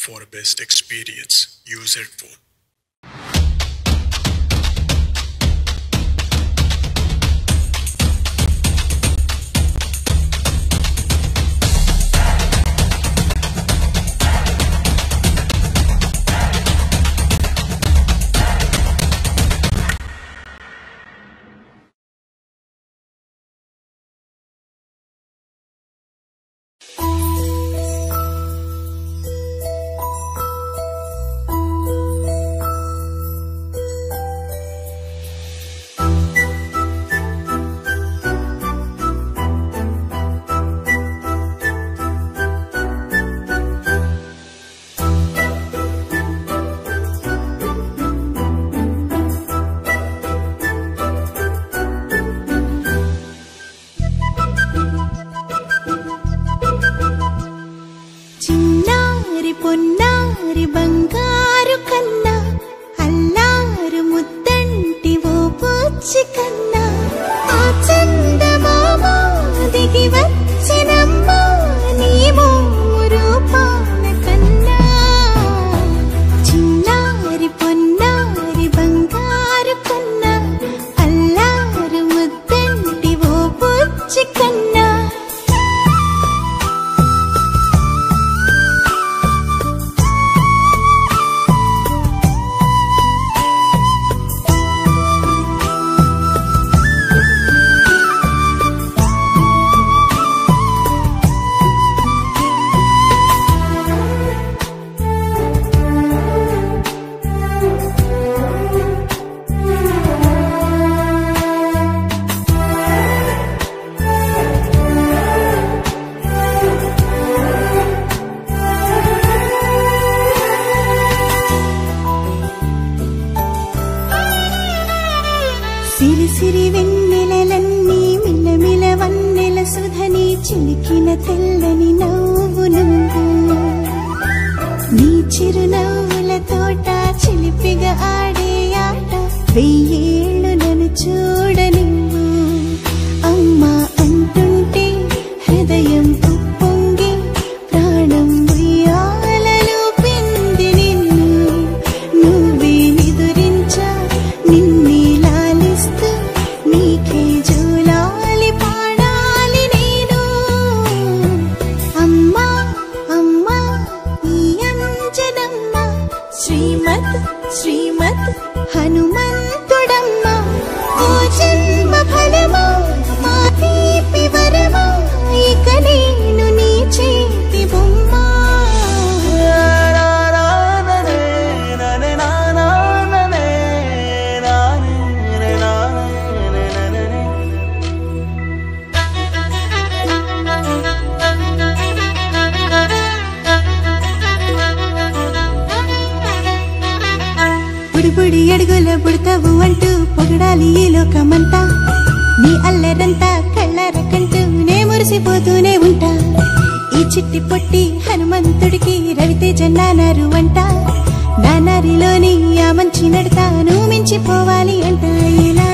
for best experience. Use headphone. పొన్నారి బంగారు కన్నా అల్లారు ముద్దంటి ఓ పూచి కన్నా ఆ చందమామ దిగి వచ్చినమ్మ నీ రూపాల కన్నా చిన్నారి పొన్నారి బంగారు కన్నా అల్లారు ముద్దంటి ఓ పూచి కన్నా సిరి సిరి వెన్నెలలన్నీ మిలమిల వన్నెల సుధని చిలికిన తెల్లని నవ్వు నువ్వు నీ చిరునవ్వుల తోట చిలిపిగా ఆడే ఆట వెయ్యేళ్ళు నన్ను చూడ నువ్వు అమ్మా అంటుంటే హృదయం ఉప్పొంగి ప్రాణం ఉయ్యాలలో పిండి నిన్ను నువ్వే నిదురించా నిన్నే నీకే జూలాలి పాడాలి నేను అమ్మా అమ్మా ఈ అంజనమ్మ శ్రీమత్ శ్రీమత్ హనుమంతుడమ్మ ఓ జన్మ ఫలమా మా తీపి వరమా ఇక నేను నీ చేతి బొమ్మ బుడి అడుగుల బుడతావు అంటూ పొగడాలి ఈ లోకమంతా నీ అల్లరంతా కళ్ళారకంటూ నే మురిసిపోతూనే ఉంటా ఈ చిట్టి పొట్టి హనుమంతుడికి రవితేజ నానారు అంట నానారిలోని ఆ మంచి నడతా నువ్వు మించిపోవాలి అంట ఇలా